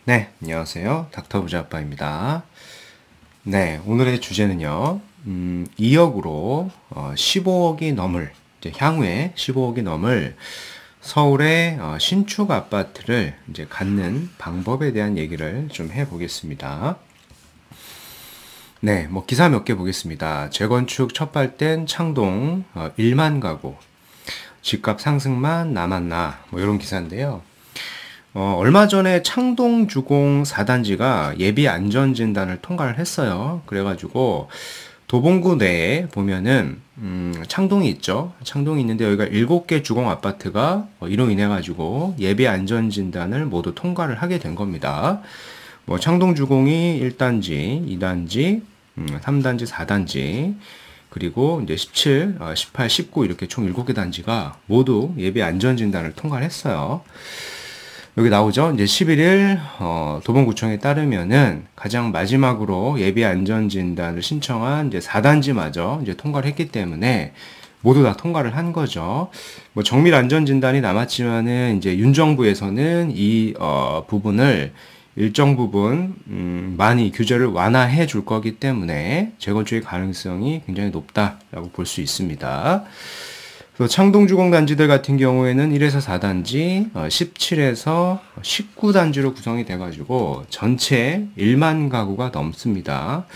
네, 안녕하세요. 닥터 부자 아빠입니다. 네, 오늘의 주제는요, 2억으로 15억이 넘을, 이제 향후에 15억이 넘을 서울의 신축 아파트를 이제 갖는 방법에 대한 얘기를 좀 해보겠습니다. 네, 뭐 기사 몇 개 보겠습니다. 재건축 첫발된 창동 1만 가구, 집값 상승만 남았나, 뭐 이런 기사인데요. 얼마 전에 창동주공 4단지가 예비 안전진단을 통과를 했어요. 그래가지고 도봉구 내에 보면은 창동이 있죠. 창동이 있는데 여기가 7개 주공 아파트가 이로 인해 가지고 예비 안전진단을 모두 통과를 하게 된 겁니다. 뭐 창동주공이 1단지, 2단지, 3단지, 4단지 그리고 이제 17, 18, 19 이렇게 총 7개 단지가 모두 예비 안전진단을 통과를 했어요. 여기 나오죠. 이제 11일 도봉구청에 따르면은 가장 마지막으로 예비 안전진단을 신청한 이제 4단지마저 이제 통과를 했기 때문에 모두 다 통과를 한 거죠. 뭐 정밀 안전진단이 남았지만은 이제 윤정부에서는 이 부분을 일정 부분 많이 규제를 완화해 줄 거기 때문에 재건축의 가능성이 굉장히 높다라고 볼 수 있습니다. 창동주공 단지들 같은 경우에는 1에서 4단지, 17에서 19단지로 구성이 돼가지고 전체 1만 가구가 넘습니다.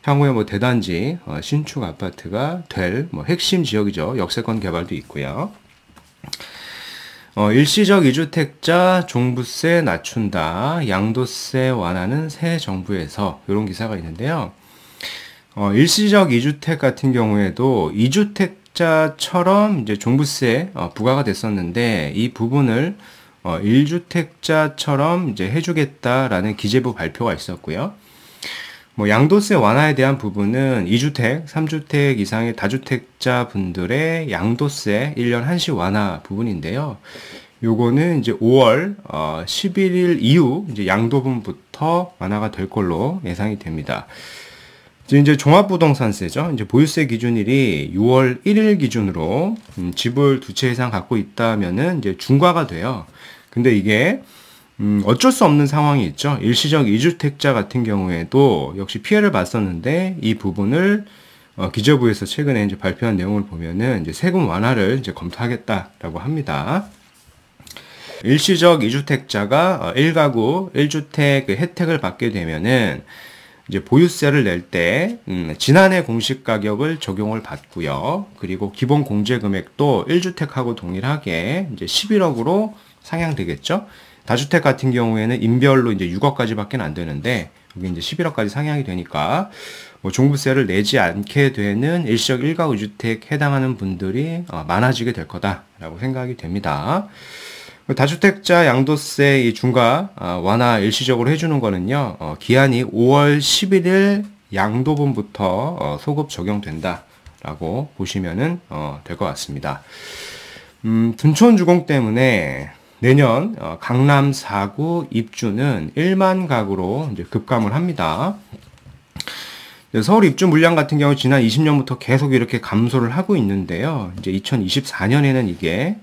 향후에 뭐 대단지, 신축 아파트가 될 뭐 핵심 지역이죠. 역세권 개발도 있고요. 일시적 2주택자 종부세 낮춘다, 양도세 완화는 새 정부에서 이런 기사가 있는데요. 일시적 2주택 같은 경우에도 2주택자처럼 이제 종부세 부과가 됐었는데 이 부분을 1주택자처럼 이제 해주겠다라는 기재부 발표가 있었고요. 뭐 양도세 완화에 대한 부분은 2주택, 3주택 이상의 다주택자 분들의 양도세 1년 한시 완화 부분인데요. 요거는 이제 5월 11일 이후 이제 양도분부터 완화가 될 걸로 예상이 됩니다. 이제 종합부동산세죠. 이제 보유세 기준일이 6월 1일 기준으로 집을 2채 이상 갖고 있다면은 이제 중과가 돼요. 근데 이게 어쩔 수 없는 상황이 있죠. 일시적 2주택자 같은 경우에도 역시 피해를 봤었는데 이 부분을 기재부에서 최근에 이제 발표한 내용을 보면은 이제 세금 완화를 이제 검토하겠다라고 합니다. 일시적 2주택자가 1가구 1주택 혜택을 받게 되면은 이제 보유세를 낼 때 지난해 공시 가격을 적용을 받고요. 그리고 기본 공제 금액도 1주택하고 동일하게 이제 11억으로 상향되겠죠. 다주택 같은 경우에는 인별로 이제 6억까지밖에 안 되는데 여기 이제 11억까지 상향이 되니까 뭐 종부세를 내지 않게 되는 일시적 1가구 2주택 해당하는 분들이 많아지게 될 거다라고 생각이 됩니다. 다주택자 양도세 이 중과 완화 일시적으로 해주는 거는요, 기한이 5월 11일 양도분부터 소급 적용된다라고 보시면은 될 것 같습니다. 둔촌 주공 때문에 내년 강남 4구 입주는 1만 가구로 이제 급감을 합니다. 서울 입주 물량 같은 경우 지난 20년부터 계속 이렇게 감소를 하고 있는데요. 이제 2024년에는 이게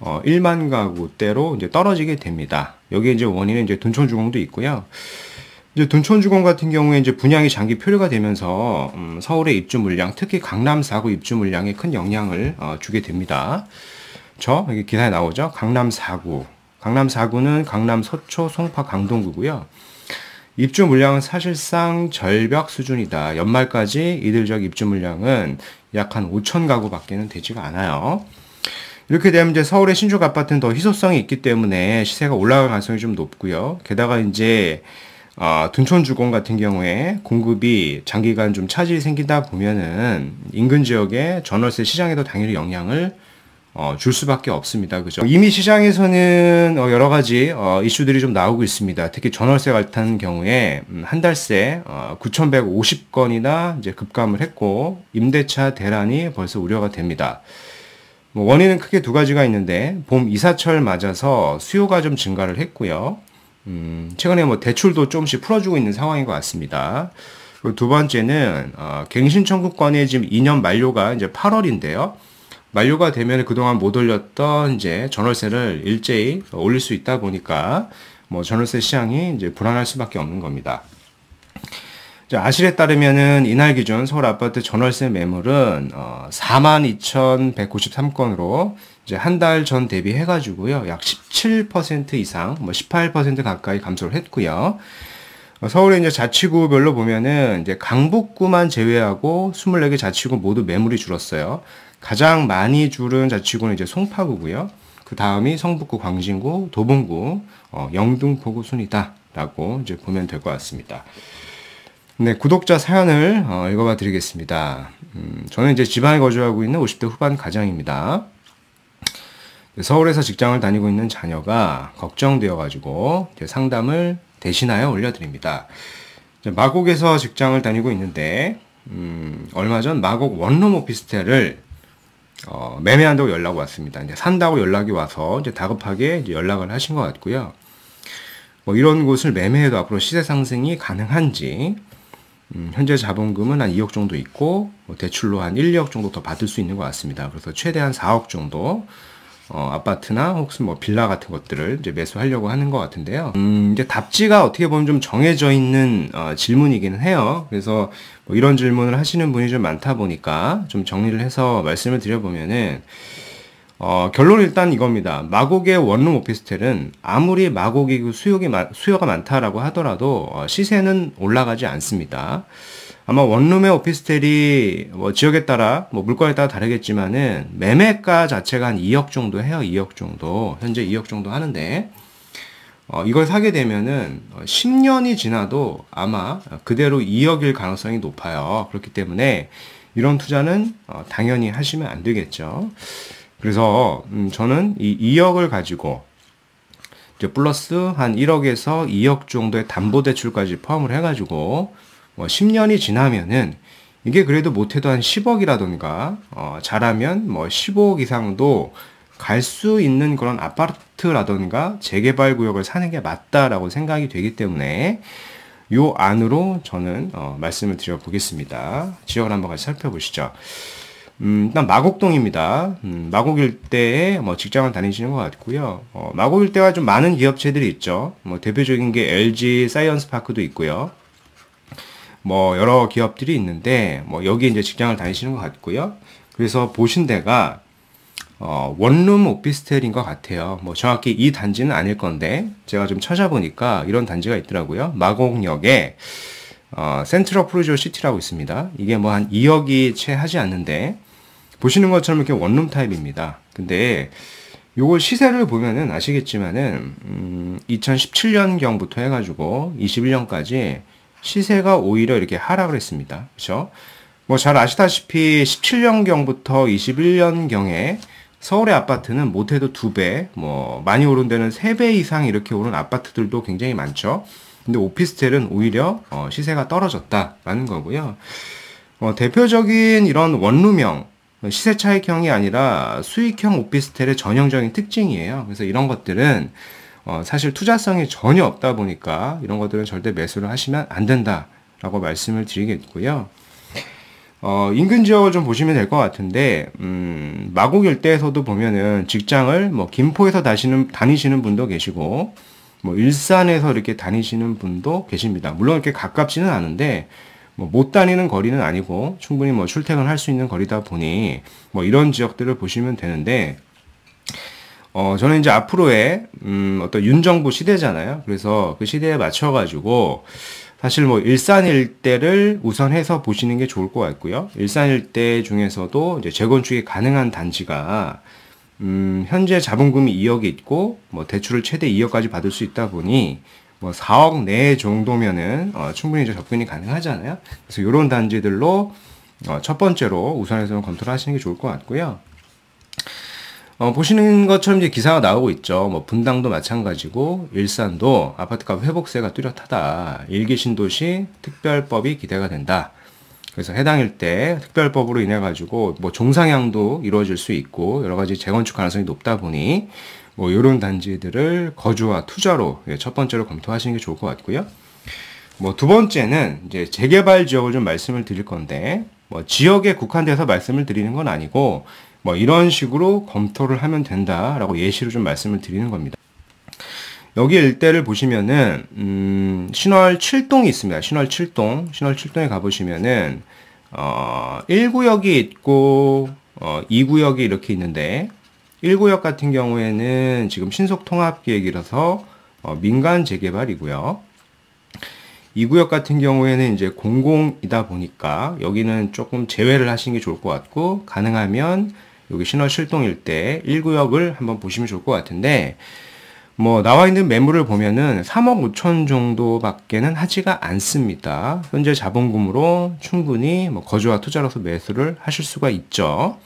1만 가구대로 이제 떨어지게 됩니다. 여기에 이제 원인은 이제 둔촌주공도 있고요. 이제 둔촌주공 같은 경우에 이제 분양이 장기 표류가 되면서 서울의 입주 물량, 특히 강남 4구 입주 물량에 큰 영향을 주게 됩니다. 여기 기사에 나오죠. 강남 4구. 강남 4구는 강남 서초, 송파, 강동구고요. 입주 물량은 사실상 절벽 수준이다. 연말까지 이들적 입주 물량은 약 한 5천 가구밖에는 되지가 않아요. 이렇게 되면 이제 서울의 신축 아파트는 더 희소성이 있기 때문에 시세가 올라갈 가능성이 좀 높고요. 게다가 이제 둔촌 주공 같은 경우에 공급이 장기간 좀 차질이 생기다 보면은 인근 지역의 전월세 시장에도 당연히 영향을 줄 수밖에 없습니다. 그죠? 이미 시장에서는 여러 가지 이슈들이 좀 나오고 있습니다. 특히 전월세 같은 경우에 한 달새 9,150건이나 이제 급감을 했고 임대차 대란이 벌써 우려가 됩니다. 원인은 크게 두 가지가 있는데 봄 이사철 맞아서 수요가 좀 증가를 했고요. 최근에 뭐 대출도 조금씩 풀어주고 있는 상황인 것 같습니다. 그리고 두 번째는 갱신 청구권이 지금 2년 만료가 이제 8월인데요. 만료가 되면 그동안 못 올렸던 이제 전월세를 일제히 올릴 수 있다 보니까 뭐 전월세 시장이 이제 불안할 수밖에 없는 겁니다. 아실에 따르면은 이날 기준 서울 아파트 전월세 매물은 42,193건으로 이제 한 달 전 대비해 가지고요. 약 17% 이상, 뭐 18% 가까이 감소를 했고요. 서울의 이제 자치구별로 보면은 이제 강북구만 제외하고 24개 자치구 모두 매물이 줄었어요. 가장 많이 줄은 자치구는 이제 송파구고요. 그 다음이 성북구, 광진구, 도봉구, 영등포구 순이다라고 이제 보면 될 것 같습니다. 네, 구독자 사연을 읽어봐 드리겠습니다. 저는 이제 지방에 거주하고 있는 50대 후반 가장입니다. 서울에서 직장을 다니고 있는 자녀가 걱정되어가지고 상담을 대신하여 올려드립니다. 마곡에서 직장을 다니고 있는데 얼마 전 마곡 원룸 오피스텔을 매매한다고 연락 왔습니다. 이제 산다고 연락이 와서 이제 다급하게 이제 연락을 하신 것 같고요. 뭐 이런 곳을 매매해도 앞으로 시세 상승이 가능한지, 현재 자본금은 한 2억 정도 있고 뭐 대출로 한 1, 2억 정도 더 받을 수 있는 것 같습니다. 그래서 최대한 4억 정도 아파트나 혹은 뭐 빌라 같은 것들을 이제 매수하려고 하는 것 같은데요. 이제 답지가 어떻게 보면 좀 정해져 있는 질문이기는 해요. 그래서 뭐 이런 질문을 하시는 분이 좀 많다 보니까 좀 정리를 해서 말씀을 드려보면은 결론은 일단 이겁니다. 마곡의 원룸 오피스텔은 아무리 마곡이 수요가 많다라고 하더라도 시세는 올라가지 않습니다. 아마 원룸의 오피스텔이 뭐 지역에 따라 뭐 물건에 따라 다르겠지만은 매매가 자체가 한 2억 정도 해요. 2억 정도. 현재 2억 정도 하는데 이걸 사게 되면은 10년이 지나도 아마 그대로 2억일 가능성이 높아요. 그렇기 때문에 이런 투자는 당연히 하시면 안 되겠죠. 그래서 저는 이 2억을 가지고 이제 플러스 한 1억에서 2억 정도의 담보대출까지 포함을 해가지고 뭐 10년이 지나면은 이게 그래도 못해도 한 10억이라던가 잘하면 뭐 15억 이상도 갈 수 있는 그런 아파트라던가 재개발 구역을 사는 게 맞다라고 생각이 되기 때문에 요 안으로 저는 말씀을 드려보겠습니다. 지역을 한번 같이 살펴보시죠. 일단 마곡동입니다. 마곡 일대에 뭐 직장을 다니시는 것 같고요. 마곡 일대가 좀 많은 기업체들이 있죠. 뭐 대표적인 게 LG 사이언스 파크도 있고요. 뭐 여러 기업들이 있는데 뭐 여기 이제 직장을 다니시는 것 같고요. 그래서 보신 데가 원룸 오피스텔인 것 같아요. 뭐 정확히 이 단지는 아닐 건데 제가 좀 찾아보니까 이런 단지가 있더라고요. 마곡역에 센트럴 프루지오 시티라고 있습니다. 이게 뭐 한 2억이 채 하지 않는데 보시는 것처럼 이렇게 원룸 타입입니다. 근데 요걸 시세를 보면은 아시겠지만은 2017년경부터 해가지고 21년까지 시세가 오히려 이렇게 하락을 했습니다. 그렇죠? 뭐 잘 아시다시피 17년경부터 21년경에 서울의 아파트는 못해도 2배, 뭐 많이 오른 데는 3배 이상 이렇게 오른 아파트들도 굉장히 많죠. 근데 오피스텔은 오히려 시세가 떨어졌다라는 거고요. 대표적인 이런 원룸형, 시세 차익형이 아니라 수익형 오피스텔의 전형적인 특징이에요. 그래서 이런 것들은 사실 투자성이 전혀 없다 보니까 이런 것들은 절대 매수를 하시면 안 된다라고 말씀을 드리겠고요. 인근 지역을 좀 보시면 될 것 같은데, 마곡 일대에서도 보면은 직장을 뭐 김포에서 다니시는 분도 계시고, 뭐 일산에서 이렇게 다니시는 분도 계십니다. 물론 이렇게 가깝지는 않은데, 뭐 못 다니는 거리는 아니고 충분히 뭐 출퇴근할 수 있는 거리다 보니 뭐 이런 지역들을 보시면 되는데, 저는 이제 앞으로의 어떤 윤정부 시대잖아요. 그래서 그 시대에 맞춰가지고 사실 뭐 일산 일대를 우선해서 보시는 게 좋을 것 같고요. 일산 일대 중에서도 이제 재건축이 가능한 단지가 현재 자본금이 2억이 있고 뭐 대출을 최대 2억까지 받을 수 있다 보니 뭐 4억 내 정도면은 충분히 이제 접근이 가능하잖아요. 그래서 이런 단지들로 첫 번째로 우선해서는 검토를 하시는 게 좋을 것 같고요. 보시는 것처럼 이제 기사가 나오고 있죠. 뭐 분당도 마찬가지고 일산도 아파트값 회복세가 뚜렷하다. 일기 신도시 특별법이 기대가 된다. 그래서 해당 일대 특별법으로 인해 가지고 뭐 종상향도 이루어질 수 있고 여러 가지 재건축 가능성이 높다 보니 뭐 이런 단지들을 거주와 투자로 첫 번째로 검토하시는 게 좋을 것 같고요. 뭐 두 번째는 이제 재개발 지역을 좀 말씀을 드릴 건데 뭐 지역에 국한돼서 말씀을 드리는 건 아니고 뭐 이런 식으로 검토를 하면 된다라고 예시로 좀 말씀을 드리는 겁니다. 여기 일대를 보시면은 신월 7동이 있습니다. 신월 7동. 신월 7동에 가보시면은 1구역이 있고 2구역이 이렇게 있는데 1구역 같은 경우에는 지금 신속통합계획이라서 민간 재개발이고요. 2구역 같은 경우에는 이제 공공이다 보니까 여기는 조금 제외를 하시는 게 좋을 것 같고, 가능하면 여기 신월 7동 일대 1구역을 한번 보시면 좋을 것 같은데, 뭐 나와 있는 매물을 보면은 3억 5천 정도밖에는 하지가 않습니다. 현재 자본금으로 충분히 뭐 거주와 투자로서 매수를 하실 수가 있죠.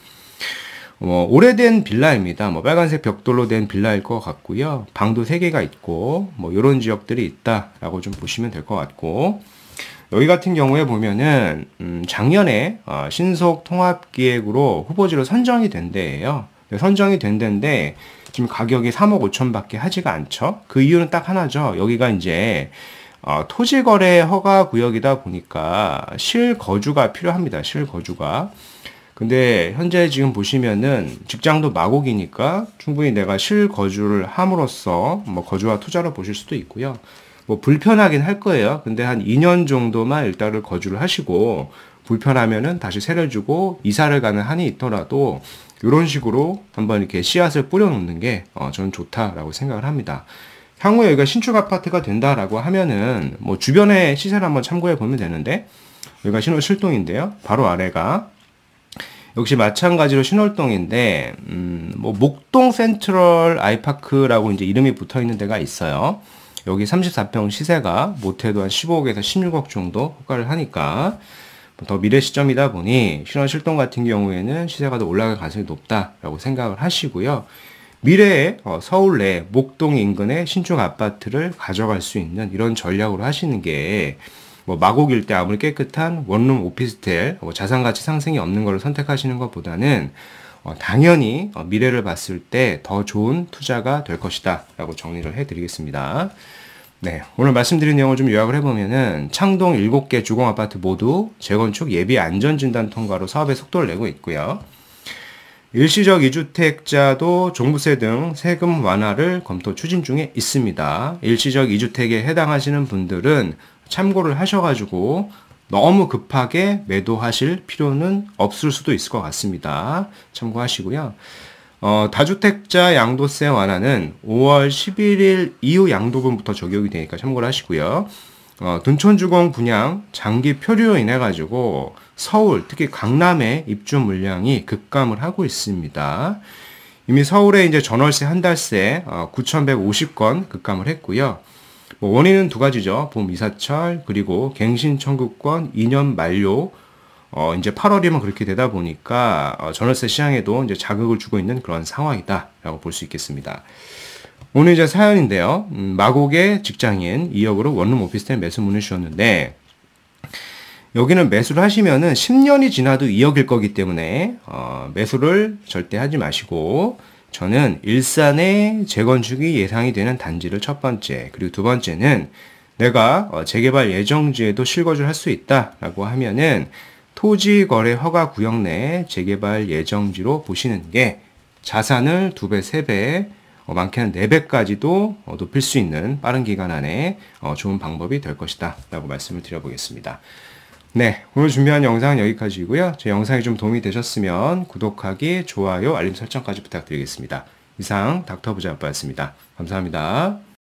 오래된 빌라입니다. 뭐 빨간색 벽돌로 된 빌라일 것 같고요. 방도 3개가 있고 뭐 이런 지역들이 있다라고 좀 보시면 될 것 같고, 여기 같은 경우에 보면은 작년에 신속 통합기획으로 후보지로 선정이 된 데예요. 선정이 된 데인데 지금 가격이 3억 5천밖에 하지가 않죠. 그 이유는 딱 하나죠. 여기가 이제 토지거래 허가 구역이다 보니까 실거주가 필요합니다. 실거주가. 근데 현재 지금 보시면은 직장도 마곡이니까 충분히 내가 실거주를 함으로써 뭐 거주와 투자로 보실 수도 있고요. 뭐 불편하긴 할 거예요. 근데 한 2년 정도만 일단은 거주를 하시고 불편하면은 다시 세를 주고 이사를 가는 한이 있더라도 이런 식으로 한번 이렇게 씨앗을 뿌려놓는 게 저는 좋다라고 생각을 합니다. 향후에 여기가 신축 아파트가 된다라고 하면은 뭐 주변의 시세를 한번 참고해 보면 되는데, 여기가 신월 7동인데요. 바로 아래가 역시 마찬가지로 신월동인데 뭐 목동 센트럴 아이파크라고 이제 이름이 붙어 있는 데가 있어요. 여기 34평 시세가 못해도 한 15억에서 16억 정도 호가를 하니까 더 미래 시점이다 보니 신월 7동 같은 경우에는 시세가 더 올라갈 가능성이 높다라고 생각을 하시고요. 미래에 서울 내 목동 인근의 신축 아파트를 가져갈 수 있는 이런 전략으로 하시는 게, 뭐 마곡일 때 아무리 깨끗한 원룸 오피스텔, 자산가치 상승이 없는 걸 선택하시는 것보다는 당연히 미래를 봤을 때 더 좋은 투자가 될 것이다 라고 정리를 해드리겠습니다. 네, 오늘 말씀드린 내용을 좀 요약을 해보면은 창동 7개 주공아파트 모두 재건축 예비 안전진단 통과로 사업의 속도를 내고 있고요. 일시적 2주택자도 종부세 등 세금 완화를 검토 추진 중에 있습니다. 일시적 2주택에 해당하시는 분들은 참고를 하셔가지고 너무 급하게 매도하실 필요는 없을 수도 있을 것 같습니다. 참고하시고요. 다주택자 양도세 완화는 5월 11일 이후 양도분부터 적용이 되니까 참고를 하시고요. 둔촌주공 분양 장기 표류로 인해 가지고 서울, 특히 강남의 입주 물량이 급감을 하고 있습니다. 이미 서울에 이제 전월세 한 달세 9,150건 급감을 했고요. 뭐 원인은 두 가지죠. 봄 이사철 그리고 갱신 청구권 2년 만료. 이제 8월이면 그렇게 되다 보니까 전월세 시장에도 이제 자극을 주고 있는 그런 상황이다라고 볼 수 있겠습니다. 오늘 이제 사연인데요. 마곡의 직장인 2억으로 원룸 오피스텔 매수 문의 주셨는데, 여기는 매수를 하시면은 10년이 지나도 2억일 거기 때문에 매수를 절대 하지 마시고, 저는 일산에 재건축이 예상이 되는 단지를 첫 번째, 그리고 두 번째는 내가 재개발 예정지에도 실거주를 할 수 있다라고 하면은 토지거래 허가 구역 내 재개발 예정지로 보시는 게 자산을 2배, 3배, 많게는 4배까지도 높일 수 있는 빠른 기간 안에 좋은 방법이 될 것이다 라고 말씀을 드려보겠습니다. 네, 오늘 준비한 영상은 여기까지고요. 제 영상이 좀 도움이 되셨으면 구독하기, 좋아요, 알림 설정까지 부탁드리겠습니다. 이상 닥터부자아빠였습니다. 감사합니다.